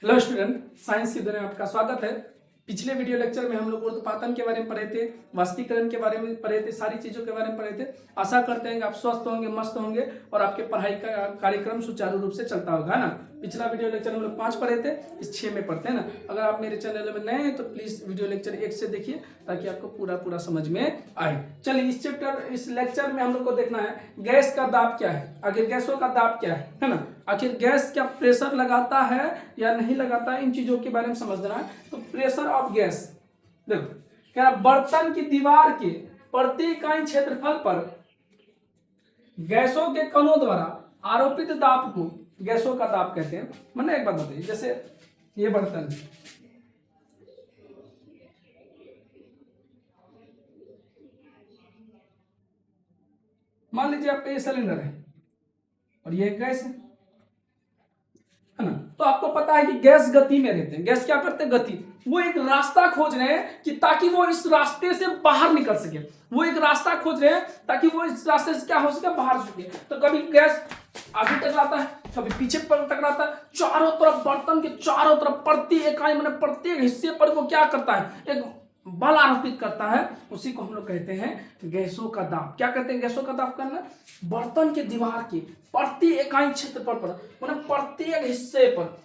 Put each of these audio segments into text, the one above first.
Hello student, science की दुनिया में आपका स्वागत है। पिछले वीडियो लेक्चर में हम लोग ऊर्ध्वपातन के बारे में पढ़े थे, वाष्पीकरण के बारे में पढ़े थे, सारी चीज़ों के बारे में पढ़े थे। आशा करते हैं कि आप स्वस्थ होंगे, मस्त होंगे और आपके पढ़ाई का कार्यक्रम सुचारू रूप से चलता होगा, है ना। पिछला वीडियो लेक्चर हम लोग 5 पढ़े थे, इस 6 में पढ़ते हैं ना। अगर आप मेरे चैनल में नए हैं तो प्लीज़ वीडियो लेक्चर 1 से देखिए ताकि आपको पूरा समझ में आए। चलिए इस लेक्चर में हम लोग को देखना है गैस का दाब क्या है, आखिर गैसों का दाब क्या है ना। आखिर गैस क्या प्रेशर लगाता है या नहीं लगाता है, इन चीजों के बारे में समझना है। तो प्रेशर ऑफ गैस, देखो क्या बर्तन की दीवार के प्रति इकाई क्षेत्रफल पर गैसों के कणों द्वारा आरोपित दाब को गैसों का दाब कहते हैं। मैंने एक बात बताइए, जैसे ये बर्तन, मान लीजिए आपका ये सिलेंडर है और ये गैस है ना। तो आपको पता है कि गैस गति में रहते हैं। गैस क्या करते हैं? गति। वो एक रास्ता खोज रहे हैं कि ताकि वो इस रास्ते से बाहर निकल सके। वो एक रास्ता खोज रहे हैं ताकि वो इस रास्ते से क्या हो सके, बाहर सके। तो कभी गैस आगे टकराता है, कभी पीछे पर टकराता है। चारों तरफ, बर्तन के चारों तरफ प्रति इकाई मैंने प्रत्येक हिस्से पर वो क्या करता है, एक बल आरोपित करता है। उसी को हम लोग कहते हैं गैसों का दाब। क्या कहते हैं गैसों का दाब करना? बर्तन के दीवार की प्रति इकाई क्षेत्रफल पर, मतलब प्रत्येक हिस्से पर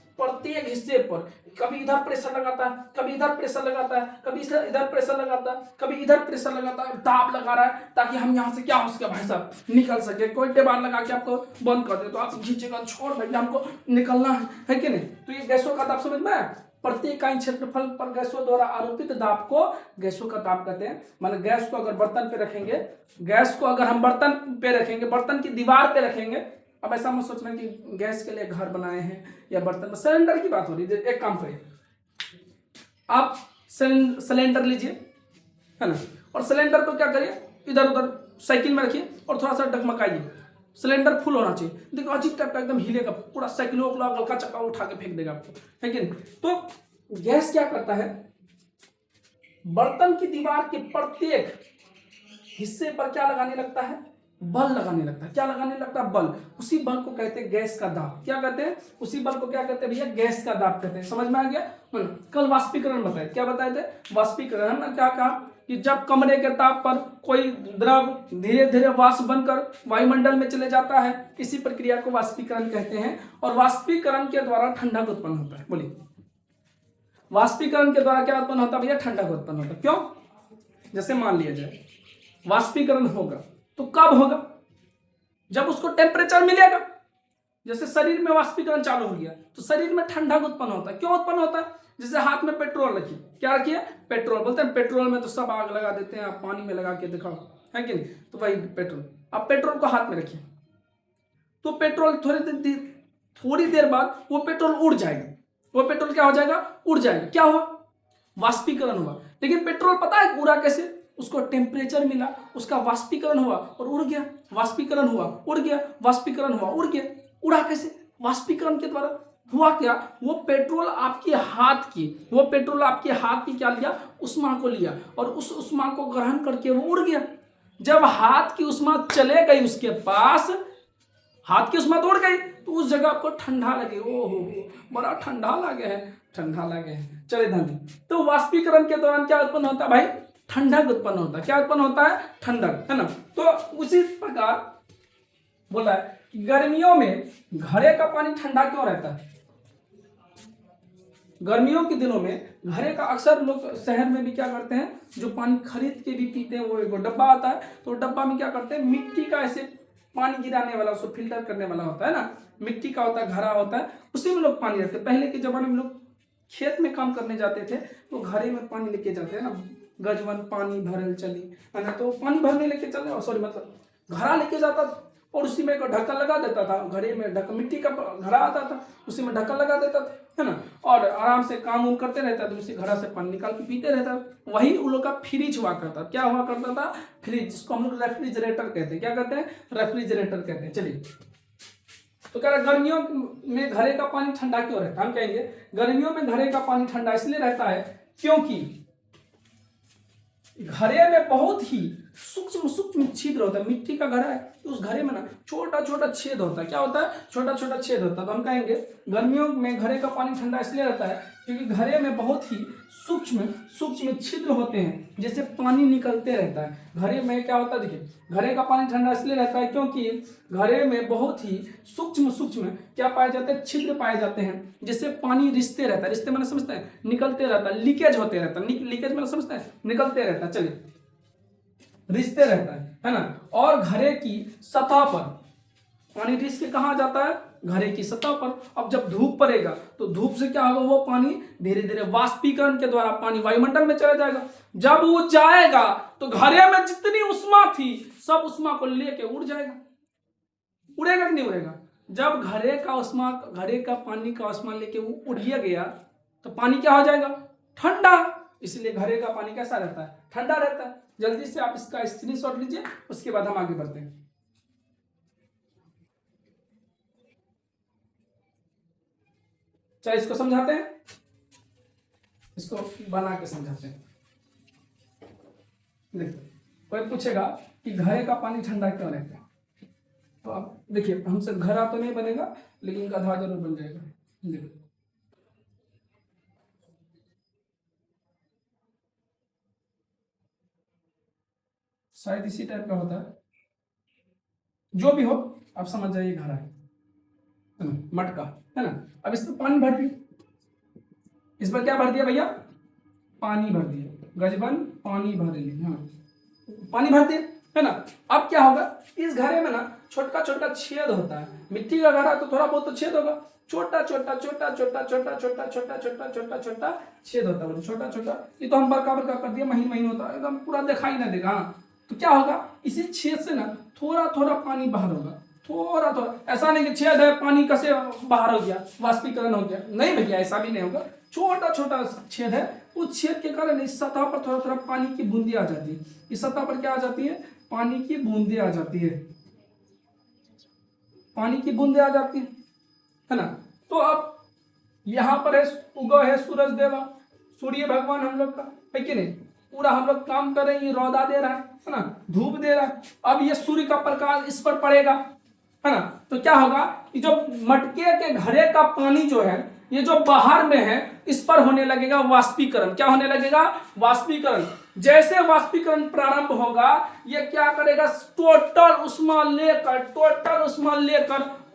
कभी इधर प्रेशर लगाता है, कभी इधर प्रेशर लगाता है, कभी इधर प्रेशर लगाता है, कभी इधर प्रेशर लगाता है, दाब लगा रहा है ताकि हम यहाँ से क्या हो सके भाई साहब, निकल सके। कोई दीवार लगा के आपको बंद कर दे तो आप खींचेगा, छोड़ भैया हमको निकलना है कि नहीं। तो ये गैसों का दाब समझ में आया। प्रति इकाई क्षेत्रफल पर गैसों द्वारा आरोपित दाब को गैसों का दाब कहते हैं। मतलब गैस को अगर बर्तन पे रखेंगे, गैस को अगर हम बर्तन पे रखेंगे, बर्तन की दीवार पे रखेंगे। अब ऐसा मत सोचना कि गैस के लिए घर बनाए हैं या बर्तन में, सिलेंडर की बात हो रही है। एक काम करिए, आप सिलेंडर लीजिए, है ना, और सिलेंडर को क्या करिए, इधर उधर साइकिल में रखिए और थोड़ा सा डगमगाइए। सिलेंडर फुल होना चाहिए। देखो अजीब टाइप का एकदम हिलेगा, पूरा साइकिलों को हल्का चक्का उठा के फेंक देगा आपको, है कि नहीं। तो गैस क्या करता है, बर्तन की दीवार के प्रत्येक हिस्से पर क्या लगाने लगता है, बल लगाने लगता है। क्या लगाने लगता है? बल। उसी बल को कहते हैं गैस का दाब। क्या कहते हैं? उसी बल को क्या कहते हैं भैया? गैस का दाब कहते हैं। समझ में आ गया। कल वाष्पीकरण बताए, क्या बताए थे? वाष्पीकरण, है ना। क्या कहा कि जब कमरे के ताप पर कोई द्रव धीरे धीरे वाष्प बनकर वायुमंडल में चले जाता है, इसी प्रक्रिया को वाष्पीकरण कहते हैं। और वाष्पीकरण के द्वारा ठंडक उत्पन्न होता है। बोलिए, वाष्पीकरण के द्वारा क्या उत्पन्न होता है भैया? ठंडक उत्पन्न होता है। क्यों? जैसे मान लिया जाए वाष्पीकरण होगा तो कब होगा? जब उसको टेम्परेचर मिलेगा। जैसे शरीर में वाष्पीकरण चालू हो गया तो शरीर में ठंडक उत्पन्न होता है। क्यों उत्पन्न होता है? जैसे हाथ में पेट्रोल रखिए, क्या रखिए? पेट्रोल। बोलते हैं पेट्रोल में तो सब आग लगा देते हैं, आप पानी में लगा के दिखाओ, है कि नहीं। तो वही पेट्रोल, आप पेट्रोल को हाथ में रखिए तो पेट्रोल थोड़ी देर बाद वो पेट्रोल उड़ जाएगा। वो पेट्रोल क्या हो जाएगा? उड़ जाएगा। क्या हुआ? वाष्पीकरण हुआ। लेकिन पेट्रोल पता है उड़ा कैसे? उसको टेम्परेचर मिला, उसका वाष्पीकरण हुआ और उड़ गया। वाष्पीकरण हुआ, उड़ गया, वाष्पीकरण हुआ, उड़ गया। उड़ा कैसे? वाष्पीकरण के द्वारा। हुआ क्या? वो पेट्रोल आपके हाथ की क्या लिया? उष्मा को लिया और उस उष्मा को ग्रहण करके वो उड़ गया। जब हाथ की उष्मा चले गई उसके पास, हाथ की उष्मा तो उड़ गई, तो उस जगह आपको ठंडा लगे। ओहो, बड़ा ठंडा लगे है, ठंडा लगे है। चले धनी। तो वाष्पीकरण के दौरान क्या उत्पन्न होता है भाई? ठंडक उत्पन्न होता है। क्या उत्पन्न होता है? ठंडक, है ना। तो उसी प्रकार बोला है कि गर्मियों में घड़े का पानी ठंडा क्यों रहता है? गर्मियों के दिनों में घड़े का, अक्सर लोग शहर में भी क्या करते हैं, जो पानी खरीद के भी पीते हैं, वो एक डब्बा आता है। तो डब्बा में क्या करते हैं, मिट्टी का ऐसे पानी गिराने वाला, उसको फिल्टर करने वाला होता है ना, मिट्टी का होता है, घड़ा होता है, उसी में लोग पानी रखते हैं। पहले के जमाने में लोग खेत में काम करने जाते थे तो घड़े में पानी लेके जाते हैं ना, गजवन पानी भरल चली, है ना। तो पानी भरने लेके चले, सॉरी मतलब घड़ा लेके जाता था और उसी में एक ढक्कन लगा देता था। घड़े में ढक्कन, मिट्टी का घड़ा आता था, उसी में ढक्कन लगा देता था, है ना। और आराम से काम उम करते रहता तो उसी घड़ा से पानी निकाल के पीते रहता। वही उन लोग का फ्रिज हुआ करता। क्या हुआ करता था? फ्रिज, जिसको हम लोग रेफ्रिजरेटर कहते हैं। क्या कहते हैं? रेफ्रिजरेटर कहते हैं। चलिए, तो कह रहा गर्मियों में घड़े का पानी ठंडा क्यों रहता है? हम कहेंगे गर्मियों में घड़े का पानी ठंडा इसलिए रहता है क्योंकि घड़े में बहुत ही सूक्ष्म सूक्ष्म छिद्र होता है। मिट्टी का घड़ा है तो उस घड़े में ना छोटा छोटा छेद होता है। क्या होता है? छोटा छोटा छेद होता है। तो हम कहेंगे गर्मियों में घड़े का पानी ठंडा इसलिए रहता है क्योंकि घड़े में बहुत ही सूक्ष्म सूक्ष्म छिद्र होते हैं, जैसे पानी निकलते रहता है। घड़े में क्या होता है, देखिए घड़े का पानी ठंडा इसलिए रहता है क्योंकि घड़े में बहुत ही सूक्ष्म सूक्ष्म क्या पाए जाते हैं, छिद्र पाए जाते हैं, जिससे पानी रिश्ते रहता है। रिश्ते मैंने समझते हैं, निकलते रहता है, लीकेज होते रहता है। लीकेज मैंने समझते हैं, निकलते रहता है। चलिए रिश्ते रहता है ना। और घड़े की सतह पर पानी रिस के कहाँ जाता है, घड़े की सतह पर। अब जब धूप पड़ेगा तो धूप से क्या होगा, वो पानी धीरे धीरे वाष्पीकरण के द्वारा पानी वायुमंडल में चला जाएगा। जब वो जाएगा तो घड़े में जितनी उष्मा थी सब उष्मा को लेके उड़ जाएगा। उड़ेगा कि नहीं उड़ेगा? जब घड़े का पानी का उष्मा लेके वो उड़िया गया तो पानी क्या हो जाएगा, ठंडा। इसलिए घड़े का पानी कैसा रहता है, ठंडा रहता है। जल्दी से आप इसका स्क्रीनशॉट लीजिए, उसके बाद हम आगे बढ़ते हैं। चाहे इसको समझाते हैं, इसको बना के समझाते हैं। देखिए कोई पूछेगा कि घड़े का पानी ठंडा क्यों रहता है, तो अब देखिए हमसे घड़ा तो नहीं बनेगा लेकिन गधा जरूर बन जाएगा। देखिए शायद इसी टाइप का होता है, जो भी हो आप समझ जाइए घड़ा है ना, मटका है ना। अब इसमें पानी भर दिया, इस पर क्या भर दिया भैया, पानी भर दिया। गजबन पानी भर लिया, हाँ पानी भर दिया है ना। अब क्या होगा, इस घड़े में ना छोटा छोटा छेद होता है। मिट्टी का घड़ा तो थोड़ा बहुत तो छेद होगा, छोटा छोटा छोटा छोटा छोटा छोटा छोटा छोटा छोटा छोटा छेद होता है। छोटा छोटा ये तो हम बड़का बड़का कर दिया, महीन महीन होता है, एकदम पूरा दिखाई ना देगा। हाँ तो क्या होगा, इसी छेद से ना थोड़ा थोड़ा पानी बाहर होगा, थोड़ा थोड़ा। ऐसा नहीं कि छेद है पानी कैसे बाहर हो गया, वाष्पीकरण हो गया, नहीं भैया ऐसा भी नहीं होगा। छोटा छोटा छेद है, उस छेद के कारण इस सतह पर थोड़ा थोड़ा पानी की बूंदी आ जाती है। इस सतह पर क्या आ जाती है, पानी की बूंदे आ जाती है, पानी की बूंदे आ जाती है ना। तो अब यहाँ पर है उगव है सूरज देवा, सूर्य भगवान हम लोग का है कि नहीं। पूरा हम लोग काम कर रहे हैं, ये रौदा दे रहा है ना, धूप दे रहा है। अब ये सूर्य का प्रकाश इस पर पड़ेगा है ना, तो क्या होगा कि जो मटके के घड़े का पानी जो है ये जो बाहर में है इस पर होने लगेगा वाष्पीकरण। क्या होने लगेगा, वाष्पीकरण। जैसे वाष्पीकरण प्रारंभ होगा ये क्या करेगा, टोटल उष्मा लेकर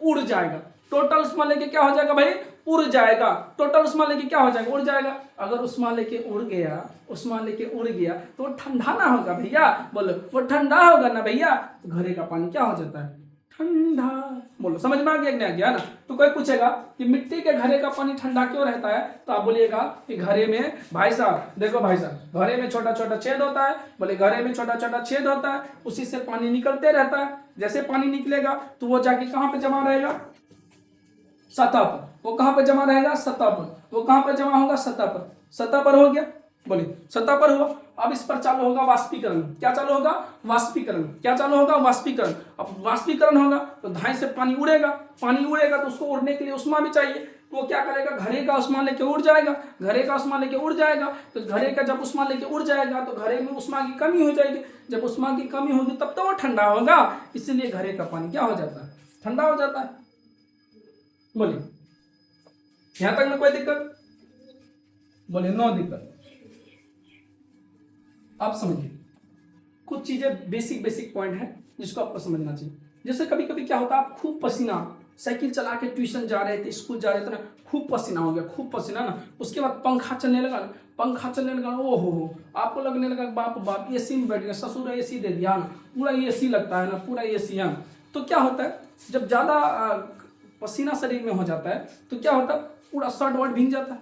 उड़ जाएगा। टोटल उष्मा लेके क्या हो जाएगा भाई, उड़ जाएगा। टोटल उष्मा लेके क्या हो जाएगा, उड़ जाएगा। अगर उष्मा लेके उड़ गया तो वो ठंडा ना होगा भैया, बोलो वो ठंडा होगा ना भैया, तो घड़े का पानी क्या हो जाता है, ठंडा। बोलो समझ में आ गया कि नहीं आ गया ना। तो कोई पूछेगा कि मिट्टी के घड़े का पानी ठंडा क्यों रहता है, तो आप बोलिएगा कि घड़े में भाई साहब, देखो भाई साहब, घड़े में छोटा छोटा छेद होता है। बोले घड़े में छोटा छोटा छेद होता है, उसी से पानी निकलते रहता है। जैसे पानी निकलेगा तो वो जाके कहाँ पे जमा रहेगा, सतह पर। वो कहाँ पर जमा रहेगा, सतह पर। वो कहाँ पर जमा होगा, सतह पर। सतह पर हो गया, बोलिए सतह पर हुआ। अब इस पर चालू होगा वाष्पीकरण। क्या चालू होगा, वाष्पीकरण। क्या चालू होगा, वाष्पीकरण। अब वाष्पीकरण होगा तो धाई से पानी उड़ेगा। पानी उड़ेगा तो उसको उड़ने के लिए उष्मा भी चाहिए, तो वो क्या करेगा, घड़े का उष्मा लेके उड़ जाएगा। घड़े का उष्मा लेके उड़ जाएगा तो घड़े का जब उष्मा लेके उड़ जाएगा तो घड़े में उष्मा की कमी हो जाएगी। जब उष्मा की कमी होगी तब तो वो ठंडा होगा, इसीलिए घड़े का पानी क्या हो जाता है, ठंडा हो जाता है। बोलिए यहां तक में कोई दिक्कत, बोले नो दिक्कत। आप समझिए कुछ चीजें बेसिक पॉइंट है जिसको आपको समझना चाहिए। जैसे कभी कभी क्या होता है, आप खूब पसीना, साइकिल चला के ट्यूशन जा रहे थे, स्कूल जा रहे थे ना, खूब पसीना हो गया, खूब पसीना ना, उसके बाद पंखा चलने लगा ना, पंखा चलने लगा, ओ हो आपको लगने लगा बाप बाप एसी में बैठ गया, ससुर एसी दे दिया ना, पूरा एसी लगता है ना, पूरा एसी है। तो क्या होता है, जब ज्यादा पसीना शरीर में हो जाता है तो क्या होता है, पूरा शर्ट वर्ट भीग जाता है,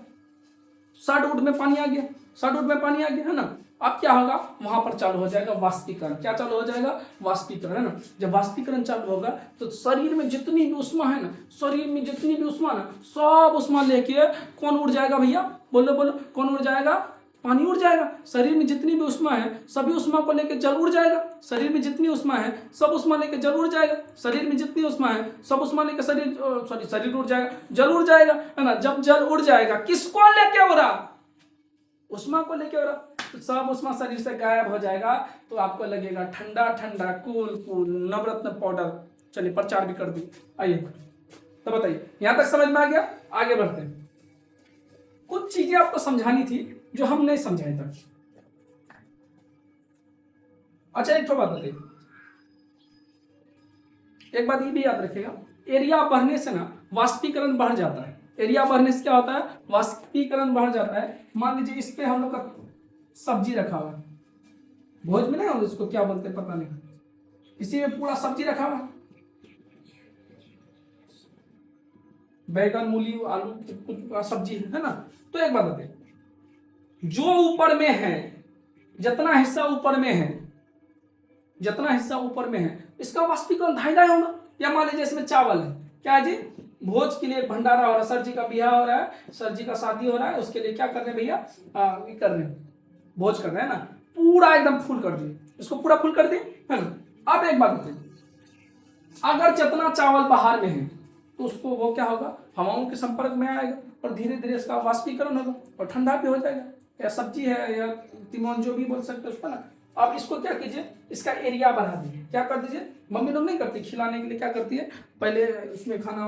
शर्ट उट में पानी आ गया, शर्ट उट में पानी आ गया है ना। अब क्या होगा, वहां पर चालू हो जाएगा वाष्पीकरण। क्या चालू हो जाएगा, वाष्पीकरण है ना। जब वाष्पीकरण चालू होगा तो शरीर में जितनी भी उष्मा है ना, शरीर में जितनी भी उष्मा ना, सब उष्मा लेके कौन उड़ जाएगा भैया, बोलो बोलो कौन उड़ जाएगा, पानी उड़ जाएगा। शरीर में जितनी भी उष्मा है सभी उष्मा को लेकर जल उड़ जाएगा। शरीर में जितनी उष्मा है सब उष्मा लेकर जल उड़ जाएगा। शरीर में जितनी उष्मा है सब उष्मा लेकर शरीर उड़ जाएगा, जल उड़ जाएगा है ना। जब जल उड़ जाएगा किसको लेके उड़ा, उष्मा को लेके उड़ा। तो सब उसमें शरीर से गायब हो जाएगा, तो आपको लगेगा ठंडा ठंडा, कूल कूल, नवरत्न पाउडर। चलिए प्रचार भी कर दी। आइए तो बताइए, यहां तक समझ में आ गया? आगे बढ़ते हैं। कुछ चीजें आपको समझानी थी जो हम नहीं समझाए तक। अच्छा एक तो बात बताइए, एक बात ये भी याद रखिएगा, एरिया बढ़ने से ना वाष्पीकरण बढ़ जाता है। एरिया बढ़ने से क्या होता है? वाष्पीकरण बढ़ जाता है। मान लीजिए इस पे हम लोग का सब्जी रखा हुआ है, भोज में ना उसको क्या बोलते हैं पता नहीं, इसी में पूरा सब्जी रखा हुआ है, बैगन मूली आलू का सब्जी है ना। तो एक बात बताइए, जो ऊपर में है, जितना हिस्सा ऊपर में है, जितना हिस्सा ऊपर में है, इसका वाष्पीकरण धाइला होगा। या मान लीजिए इसमें चावल है, क्या है जी? भोज के लिए भंडारा हो रहा है, सर जी का ब्याह हो रहा है, सर जी का शादी हो रहा है, उसके लिए क्या कर रहे हैं भैया? ये कर रहे हैं, भोज कर रहे हैं ना, पूरा एकदम फुल कर दिए, इसको पूरा फुल कर दिए, है ना। अब एक बात बताइए, अगर जितना चावल बाहर में है तो उसको वो क्या होगा? हवाओं के संपर्क में आएगा और धीरे धीरे इसका वाष्पीकरण होगा और ठंडा भी हो जाएगा। या सब्जी है या तिमोन जो भी बोल सकते हो उसको ना। आप इसको क्या कीजिए, इसका एरिया बढ़ा दीजिए। क्या कर दीजिए, मम्मी लोग नहीं करती, खिलाने के लिए क्या करती है, पहले इसमें खाना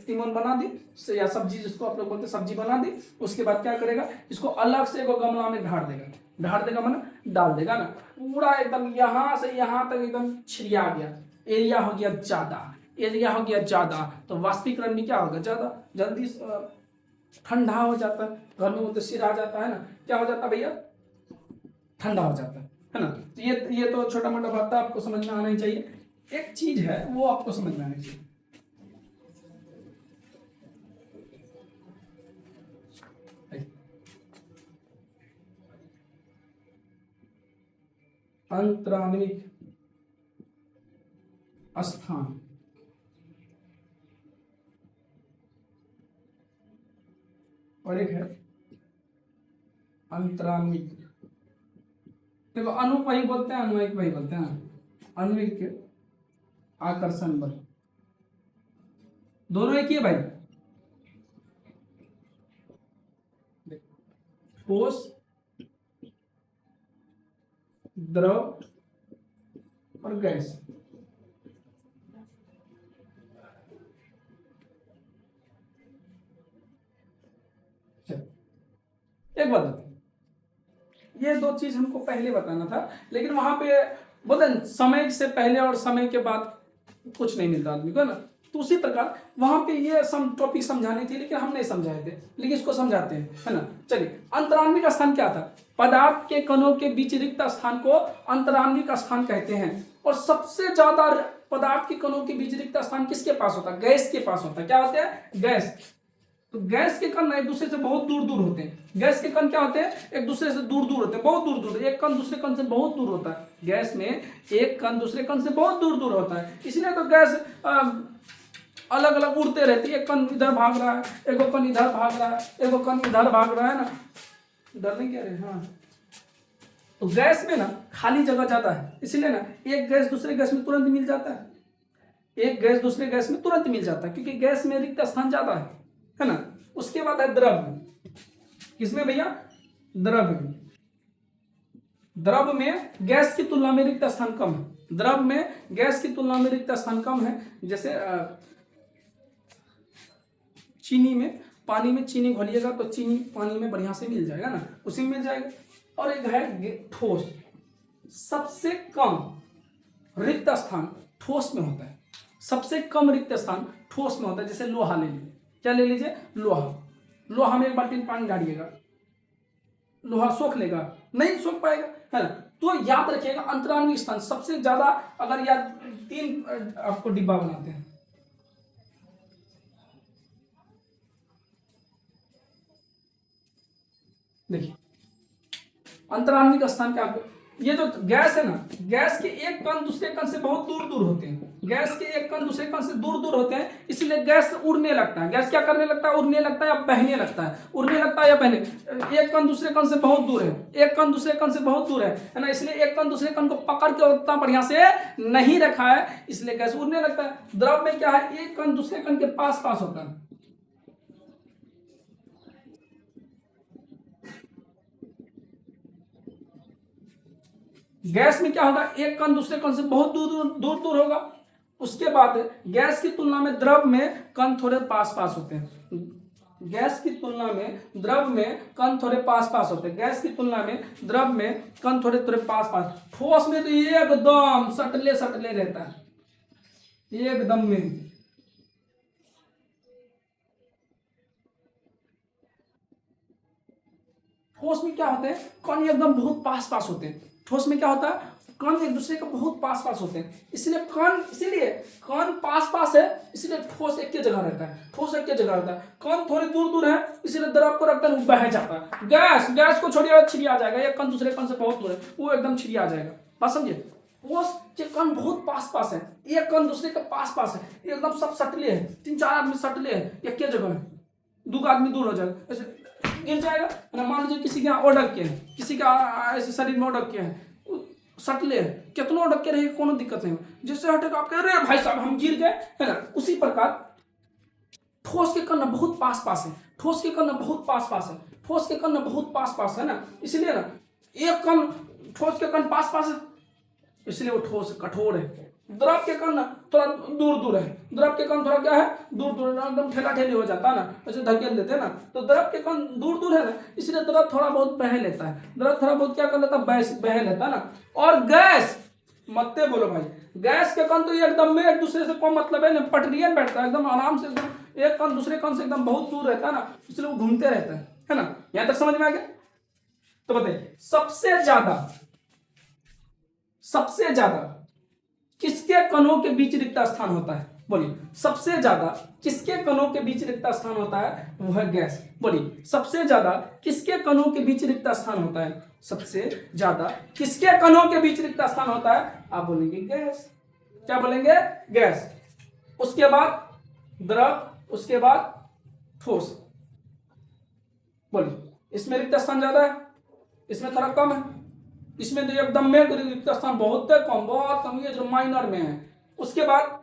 तिमोन बना दी या सब्जी जिसको आप लोग बोलते सब्जी बना दी, उसके बाद क्या करेगा, इसको अलग से एक गमला में ढाड़ देगा माना डाल देगा ना, पूरा एकदम यहाँ से यहाँ तक एकदम छिड़िया गया, एरिया हो गया ज्यादा, एरिया हो गया ज्यादा, तो वाष्पीकरण भी क्या होगा? ज्यादा, जल्दी ठंडा हो जाता है। घर में बोलते सिर आ जाता है ना, क्या हो जाता है भैया? ठंडा हो जाता है ना। तो ये तो छोटा मोटा बात था, आपको समझ में आना ही चाहिए। एक चीज है वो आपको समझ में आनी चाहिए, अंतराणविक स्थान। और एक है अंतराणविक। देखो अनुप वही बोलते हैं, अन्वयिक वही बोलते हैं। अन्वयिक आकर्षण बल, दोनों एक ही है भाई। ठोस, द्रव और गैस। एक बात बताओ, ये दो चीज हमको पहले बताना था, लेकिन वहां पे बोलते समय से पहले और समय के बाद कुछ नहीं मिलता आदमी को ना। तो उसी प्रकार वहां पे ये टॉपिक समझाने थे, लेकिन हम नहीं समझाए थे, लेकिन इसको समझाते हैं, है ना। चलिए, अंतराण्विक स्थान क्या था? पदार्थ के कणों के बीच रिक्त स्थान को अंतराण्विक स्थान कहते हैं। और सबसे ज्यादा पदार्थ के कणों के बीच रिक्त स्थान किसके पास होता है? गैस के पास होता है। क्या होता है? गैस। तो गैस के कण एक दूसरे से बहुत दूर दूर होते हैं। गैस के कण क्या होते हैं? एक दूसरे से दूर दूर होते हैं, बहुत दूर दूर। एक कण दूसरे कण से बहुत दूर होता है। गैस में एक कण दूसरे कण से बहुत दूर दूर होता है, इसलिए तो गैस अलग अलग उड़ते रहती है। एक कण इधर भाग रहा है, एक कण इधर भाग रहा है, एक कण इधर भाग रहा है ना। डर नहीं कह रहे? हाँ। तो गैस में ना खाली जगह ज्यादा है, इसलिए ना एक गैस दूसरे गैस में तुरंत मिल जाता है। एक गैस दूसरे गैस में तुरंत मिल जाता है, क्योंकि गैस में रिक्त स्थान ज्यादा है ना। उसके बाद है द्रव। किसमें भैया? द्रव में। द्रव में गैस की तुलना में रिक्त स्थान कम है। द्रव में गैस की तुलना में रिक्त स्थान कम है। जैसे चीनी में, पानी में चीनी घोलिएगा तो चीनी पानी में बढ़िया से मिल जाएगा ना, उसी में मिल जाएगा। और एक है ठोस। सबसे कम रिक्त स्थान ठोस में होता है। सबसे कम रिक्त स्थान ठोस में होता है। जैसे लोहा ले लीजिए। क्या ले लीजिए? लोहा। लोहा में एक बाल्टी पानी डालिएगा, लोहा सोख लेगा? नहीं सोख पाएगा, है ना। तो याद रखिएगा, अंतराण्विक स्थान सबसे ज्यादा। अगर याद 3 आपको डिब्बा बनाते हैं, देखिए अंतराण्विक स्थान क्या, ये जो गैस है ना, गैस के एक कण दूसरे कण से बहुत दूर दूर होते हैं। गैस के एक कण दूसरे कण से दूर दूर होते हैं, इसलिए गैस उड़ने लगता है। गैस क्या करने लगता है? उड़ने लगता है या बहने लगता है। उड़ने लगता है या बहने। एक कण दूसरे कण से बहुत दूर है, एक कण दूसरे कण से बहुत दूर है ना, इसलिए एक कण दूसरे कण को पकड़ के उतना बढ़िया से नहीं रखा है, इसलिए गैस उड़ने लगता है। द्रव में क्या है? एक कण दूसरे कण के पास पास होता है। गैस में क्या होगा, एक कण दूसरे कण से बहुत दूर दूर दूर दूर होगा। उसके बाद गैस की तुलना में द्रव में कण थोड़े पास पास होते हैं। गैस की तुलना में द्रव में कण थोड़े पास पास होते हैं। गैस की तुलना में द्रव में कण थोड़े थोड़े पास पास। ठोस में तो एकदम सटले सटले रहता है, एकदम में। ठोस में क्या होते हैं, कण एकदम बहुत पास पास होते हैं। ठोस में क्या होता है, कण एक दूसरे के बहुत पास पास होते हैं। इसीलिए कण पास पास है, इसलिए ठोस एक ही जगह रहता है। ठोस एक ही जगह रहता है, कण थोड़ी दूर दूर है, इसलिए द्रव को रखकर बह जाता है। गैस को छोड़िए, छिड़िया जाएगा। एक कण दूसरे कण से बहुत दूर है, वो एकदम छिड़िया जाएगा। बात समझिए। ठोस के कण बहुत पास पास है, एक कण दूसरे के पास पास है, एकदम सब सटले है। 3-4 आदमी सटले है एक ही जगह है, 2 आदमी दूर हो जाएगा, ऐसे गिर जाएगा ना। मान लीजिए किसी के यहाँ ओढ़ के है, किसी का ऐसे शरीर में ओढ़ के है, सटले है, कितना ओढ़ के रहे कोनो दिक्कत नहीं। जिससे हटेगा आप कह रहे भाई साहब हम गिर गए, है ना। उसी प्रकार ठोस के कण बहुत पास पास है, ठोस के कण बहुत पास पास है, ठोस के कण बहुत पास पास है ना। इसलिए ना एक कण, ठोस के कण पास पास है, इसलिए वो ठोस कठोर है। द्रव के कण थोड़ा दूर दूर है, द्रव के कण थोड़ा क्या है, दूर दूर, एकदम ठेला ठेली हो जाता है ना, ऐसे धकेल देते हैं ना। तो द्रव के कण दूर दूर है ना, इसलिए द्रव थोड़ा बहुत बह लेता है। द्रव थोड़ा बहुत क्या कर लेता है, बह लेता है ना। और गैस मत बोलो भाई, गैस के कण तो एकदम में एक दूसरे से कम मतलब है ना, पटरियन बैठता है एकदम आराम से, एकदम एक कण दूसरे कण से एकदम बहुत दूर रहता है ना, इसलिए वो घूमते रहता है ना। यहां तक समझ में आ गया। तो बताइए सबसे ज्यादा किसके कणों के बीच रिक्त स्थान होता है, बोलिए। सबसे ज्यादा किसके कणों के बीच रिक्त स्थान होता है, वो है गैस। बोलिए सबसे ज्यादा किसके कणों के बीच रिक्त स्थान होता है, सबसे ज्यादा किसके कणों के बीच रिक्त स्थान होता है, आप बोलेंगे गैस। क्या बोलेंगे, गैस। उसके बाद द्रव, उसके बाद ठोस। बोलिए इसमें रिक्त स्थान ज्यादा है, इसमें थोड़ा कम है। इसमें तो एकदम में रिक्त स्थान बहुत कम, बहुत कम, ये जो माइनर में है। उसके बाद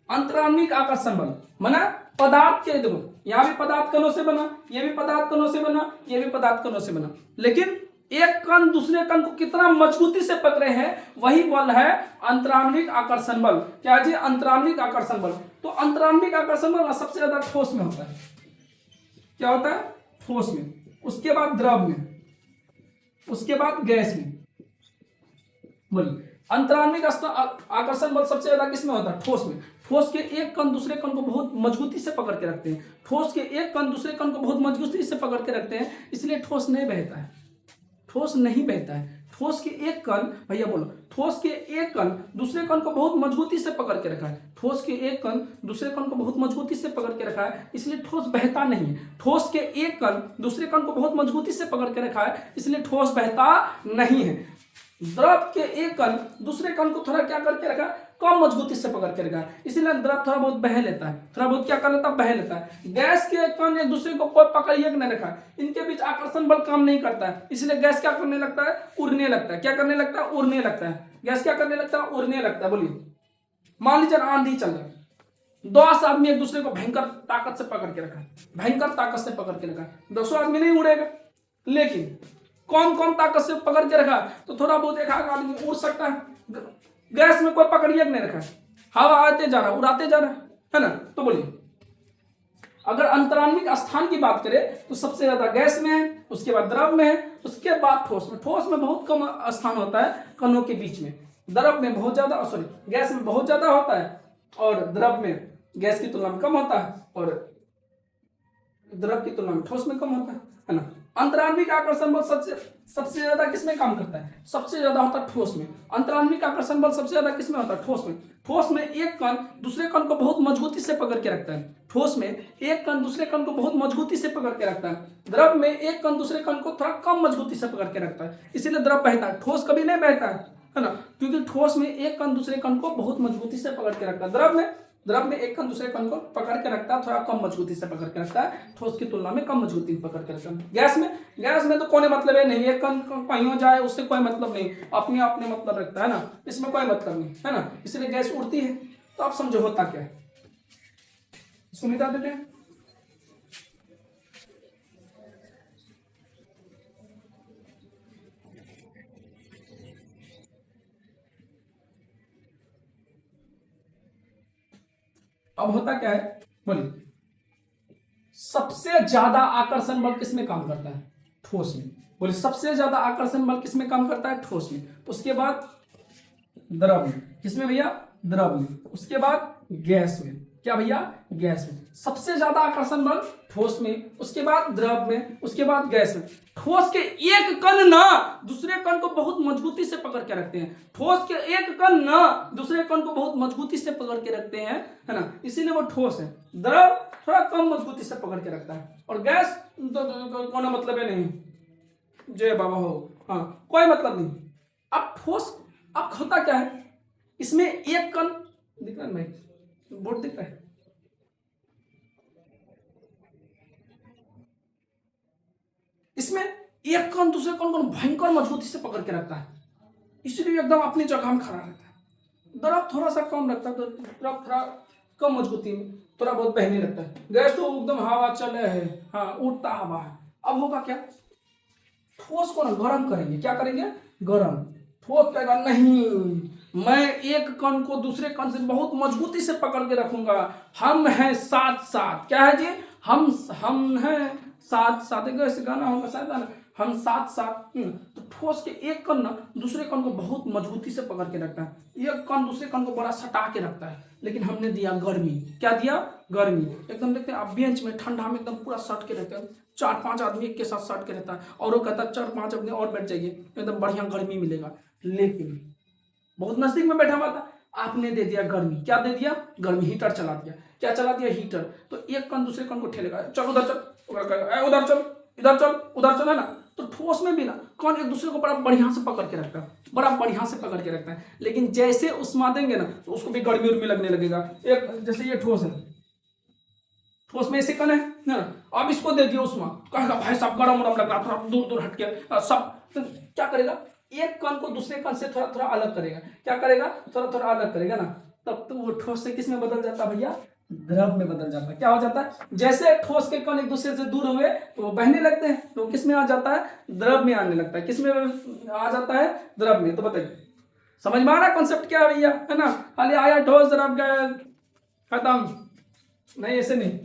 अंतराण्विक आकर्षण बल, माना पदार्थ के, देखो यहां भी पदार्थ कणों से बना, ये भी पदार्थ कणों से बना, ये भी पदार्थ कणों से बना, लेकिन एक कण दूसरे कण को कितना मजबूती से पकड़े हैं, वही बल है अंतराण्विक आकर्षण बल। क्या जी, अंतराण्विक आकर्षण बल। तो अंतराण्विक आकर्षण बल सबसे ज्यादा ठोस में होता है। क्या होता है, ठोस में। उसके बाद द्रव में, उसके बाद गैस में। बोलिए अंतराण्विक आकर्षण बल सबसे ज्यादा किसमें होता है, ठोस में। ठोस के एक कण दूसरे कण को बहुत मजबूती से पकड़ के रखते हैं, ठोस के एक कण दूसरे कण को बहुत मजबूती से पकड़ के रखते हैं, इसलिए ठोस नहीं बहता है, ठोस नहीं बहता है। ठोस के एक कण, भैया बोलो, ठोस के एक कण दूसरे कण को बहुत मजबूती से पकड़ के रखा है, ठोस के एक कण दूसरे कण को बहुत मजबूती से पकड़ के रखा है, इसलिए ठोस बहता नहीं है। ठोस के एक कण दूसरे कण को बहुत मजबूती से पकड़ के रखा है, इसलिए ठोस बहता नहीं है। द्रव के एक कण दूसरे कण को थोड़ा क्या करके रखा, कम मजबूती से पकड़ के रखा, इसीलिए द्रव थोड़ा बहुत बह लेता है, थोड़ा बहुत क्या कर लेता है, बह लेता है। गैस के कण एक दूसरे को कोई पकड़िए नहीं रखा, इनके बीच आकर्षण बल काम नहीं करता है, इसलिए गैस क्या करने लगता है, उड़ने लगता है। क्या करने लगता है, उड़ने लगता है। गैस क्या करने लगता है, उड़ने लगता है। बोलिए मान लीजिए आंधी चल रहा है, 10 आदमी एक दूसरे को भयंकर ताकत से पकड़ के रखा, भयंकर ताकत से पकड़ के रखा, 10 आदमी नहीं उड़ेगा, लेकिन कौन कौन ताकत से पकड़ के रखा, तो थोड़ा बहुत एक आदमी उड़ सकता है। गैस में कोई पकड़िए नहीं रखा, हवा आते जा रहा, उड़ाते जा रहा है ना। तो बोलिए अगर अंतराण्विक स्थान की बात करें तो सबसे ज्यादा गैस में है, उसके बाद द्रव में है, उसके बाद ठोस में। ठोस में बहुत कम स्थान होता है कणों के बीच में, द्रव में बहुत ज्यादा, सॉरी गैस में बहुत ज्यादा होता है, और द्रव में गैस की तुलना में कम होता है, और द्रव की तुलना में ठोस में कम होता है ना। अंतराण्विक आकर्षण बल सबसे ज्यादा किसमें काम करता है, सबसे ज्यादा होता है ठोस में। अंतराण्विक आकर्षण बल सबसे ज्यादा किसमें होता है, ठोस में। ठोस में एक कण दूसरे कण को बहुत मजबूती से पकड़ के रखता है, ठोस में एक कण दूसरे कण को बहुत मजबूती से पकड़ के रखता है। द्रव में एक कण दूसरे कण को थोड़ा कम मजबूती से पकड़ के रखता है, इसीलिए द्रव बहता है, ठोस कभी नहीं बहता है ना, क्योंकि ठोस में एक कण दूसरे कण को बहुत मजबूती से पकड़ के रखता है। द्रव में एक कण दूसरे कण को पकड़ के रखता है, थोड़ा कम मजबूती से पकड़ के रखता है, ठोस की तुलना में कम मजबूती पकड़ के रखता है। गैस में तो कोई मतलब है नहीं, एक कण कहीं हो जाए उससे कोई मतलब नहीं, अपने अपने मतलब रखता है ना, इसमें कोई मतलब नहीं है ना, इसलिए गैस उड़ती है। तो आप समझो होता क्या है, इसको मिटा देते हैं। अब होता क्या है, बोलिए, सबसे ज्यादा आकर्षण बल किस में काम करता है? ठोस में। बोलिए, सबसे ज्यादा आकर्षण बल किस में काम करता है? ठोस में। उसके बाद द्रव में। किसमें भैया? द्रव में। उसके बाद गैस में। क्या भैया? गैस में। सबसे ज्यादा आकर्षण बल ठोस में, उसके बाद द्रव में, उसके बाद गैस में। ठोस के एक कण ना दूसरे कण को बहुत मजबूती से पकड़ के रखते हैं। ठोस के एक कण ना दूसरे कण को बहुत मजबूती से पकड़ के रखते हैं, है ना, इसीलिए वो ठोस है। द्रव थोड़ा कम मजबूती से पकड़ के रखता है, और गैस तो कोई मतलब है नहीं, जय बाबा हो, हाँ, कोई मतलब नहीं। अब ठोस, अब होता क्या है, इसमें एक कण दिख रहा है भाई, बोर्ड दिख रहा है, इसमें एक कण दूसरे कण को भयंकर मजबूती से पकड़ के रखता है, इसलिए एकदम अपनी जगह में खड़ा रहता है। द्रव थोड़ा सा कम रखता है, तो द्रव थोड़ा कम मजबूती में थोड़ा बहुत बहने लगता है। गैस तो एकदम हवा चले है, हाँ, उड़ता हवा है। अब होगा क्या, ठोस को ना गर्म करेंगे। क्या करेंगे? गर्म। ठोस कहेगा नहीं, मैं एक कण को दूसरे कण से बहुत मजबूती से पकड़ के रखूंगा, हम हैं साथ साथ। क्या है जी? हम हैं साथ साथ। ऐसे गाना होगा शायद ना, हम साथ साथ। तो ठोस के एक कण ना दूसरे कण को बहुत मजबूती से पकड़ के रखता है, एक कण दूसरे कण को बड़ा सटा के रखता है। लेकिन हमने दिया गर्मी। क्या दिया? गर्मी। एकदम देखते हैं आप बेंच में ठंडा में एकदम पूरा सट के रहते हैं, 4-5 आदमी एक के साथ सट के रहता है, और वो कहता है 4-5 आदमी और बैठ जाइए, एकदम बढ़िया गर्मी मिलेगा। लेकिन बहुत नजदीक में बैठा हुआ था, आपने दे दिया गर्मी। क्या दे दिया? गर्मी। हीटर चला दिया। क्या चला दिया? हीटर। तो एक कण दूसरे कण को ठेलेगा, चल उधर चल, उधर चल, इधर चल, उधर चल, है ना। तो ठोस में भी ना कौन एक दूसरे को बड़ा बढ़िया से पकड़ के रखता है, बड़ा बढ़िया से पकड़ के रखता है। लेकिन जैसे उष्मा देंगे ना तो उसको भी गर्मी उर्मी लगने लगेगा। एक जैसे ये ठोस है, ठोस में ऐसे कण है ना, अब इसको दे दिया उष्मा, कहेगा भाई साहब गरम गरम लग रहा, थोड़ा दूर दूर हट के सब। तो क्या करेगा? एक कण को दूसरे कण से थोड़ा थोड़ा अलग करेगा। क्या करेगा? थोड़ा थोड़ा अलग करेगा ना। तब तो वो ठोस से किस में बदल जाता भैया? द्रव में बदल जाता है। क्या हो जाता है? जैसे ठोस के कण एक दूसरे से दूर हुए तो वो बहने लगते हैं, तो किस में आ जाता है? द्रव में आने लगता है। किस में आ जाता है? द्रव में। तो बताइए, समझ में आ रहा है कॉन्सेप्ट क्या है भैया? है ना, खाली आया ठोस द्रव गया खत्म, नहीं ऐसे नहीं।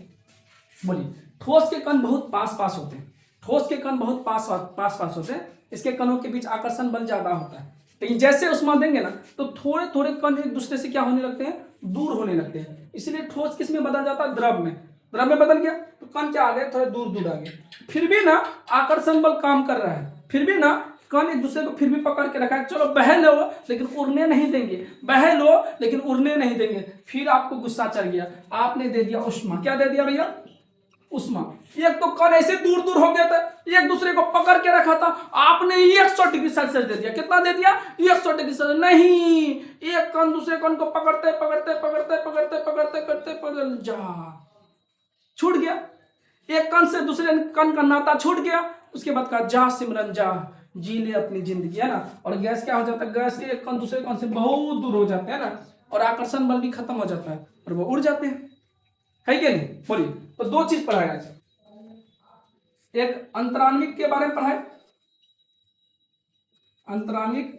बोलिए, ठोस के कण बहुत पास पास होते हैं, ठोस के कण बहुत पास पास होते हैं, इसके कणों के बीच आकर्षण बल ज्यादा होता है। लेकिन जैसे उष्मा देंगे ना तो थोड़े थोड़े कण एक दूसरे से क्या होने लगते हैं? दूर होने लगते हैं। इसलिए ठोस किस में बदल जाता है? द्रव में। द्रव में बदल गया तो कण क्या आ गए? थोड़े दूर दूर आ गए। फिर भी ना आकर्षण बल काम कर रहा है, फिर भी ना कण एक दूसरे को फिर भी पकड़ के रखा है। चलो बह लो लेकिन उड़ने नहीं देंगे, बह लो लेकिन उड़ने नहीं देंगे। फिर आपको गुस्सा चढ़ गया, आपने दे दिया उष्मा। क्या दे दिया भैया? उष्मा। एक तो कण ऐसे दूर दूर हो गया था, एक दूसरे को पकड़ के रखा था, आपने 100 डिग्री सेल्सियस दे दिया। कितना दे दिया? 100 डिग्री सेल्सियस। नहीं, एक कण दूसरे कण को पकड़ते पकड़ते पकड़ते पकड़ते पकड़ते करते पकड़ जा, छूट गया। एक कण से दूसरे कण का नाता छूट गया। उसके बाद कहा जा सिमरन जा, जी ले अपनी जिंदगी, है ना। और गैस क्या हो जाता है? गैस के एक कण दूसरे कण से बहुत दूर हो जाते हैं ना, और आकर्षण बल भी खत्म हो जाता है और वो उड़ जाते हैं, है कि नहीं? बोलिए, तो दो चीज पढ़ाया आज, एक अंतराण्विक के बारे में पढ़ाए, अंतराण्विक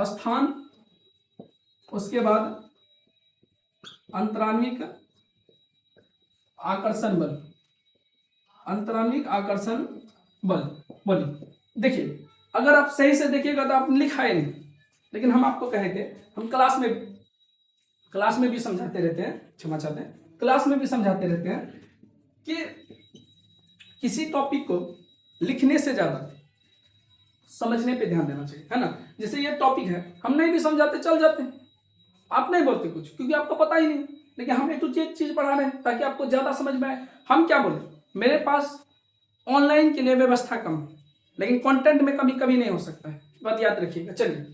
स्थान, उसके बाद अंतराण्विक आकर्षण बल, अंतराण्विक आकर्षण बल। बोलिए, देखिए अगर आप सही से देखिएगा तो आप लिखा ही नहीं, लेकिन हम आपको कहे थे, हम क्लास में भी समझाते रहते हैं, क्षमा चाहते हैं, क्लास में भी समझाते रहते हैं कि किसी टॉपिक को लिखने से ज्यादा समझने पे ध्यान देना चाहिए, है ना। जैसे ये टॉपिक है, हम नहीं भी समझाते चल जाते, आप नहीं बोलते कुछ क्योंकि आपको पता ही नहीं, लेकिन हम एक तो चीज पढ़ा रहे हैं ताकि आपको ज्यादा समझ में आए। हम क्या बोले, मेरे पास ऑनलाइन के लिए व्यवस्था कम है, लेकिन कंटेंट में कभी कभी नहीं हो सकता है, बात याद रखिएगा। चलिए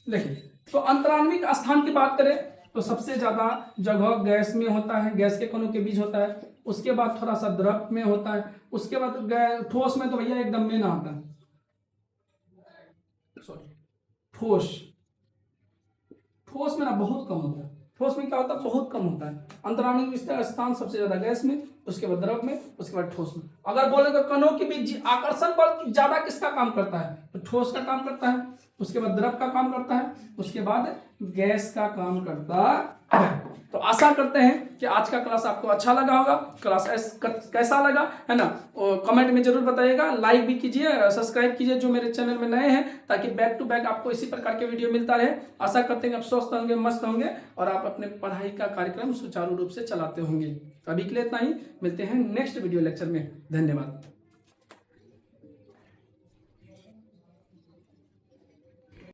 देखिए, तो अंतराण्विक स्थान की बात करें तो सबसे ज्यादा जगह गैस में होता है, गैस के कणों के बीच होता है, उसके बाद थोड़ा सा द्रव में होता है, उसके बाद ठोस में तो भैया एकदम में ना आता है, सॉरी ठोस में ना बहुत कम होता है। ठोस में क्या होता है? बहुत कम होता है। अंतराण्विक स्थान सबसे ज्यादा गैस में, उसके बाद द्रव में, उसके बाद ठोस में। अगर बोलेगा कणों के बीच आकर्षण बल ज्यादा किसका काम करता है, तो ठोस का काम करता है, उसके बाद द्रव का काम करता है, उसके बाद गैस का काम करता तो आशा करते हैं कि आज का क्लास आपको अच्छा लगा होगा। क्लास कैसा लगा है ना, कमेंट में जरूर बताइएगा। लाइक भी कीजिए, सब्सक्राइब कीजिए जो मेरे चैनल में नए हैं, ताकि बैक टू बैक आपको इसी प्रकार के वीडियो मिलता रहे। आशा करते हैं कि आप स्वस्थ होंगे, मस्त होंगे और आप अपने पढ़ाई का कार्यक्रम सुचारू रूप से चलाते होंगे। अभी के लिए इतना ही, मिलते हैं नेक्स्ट वीडियो लेक्चर में। धन्यवाद।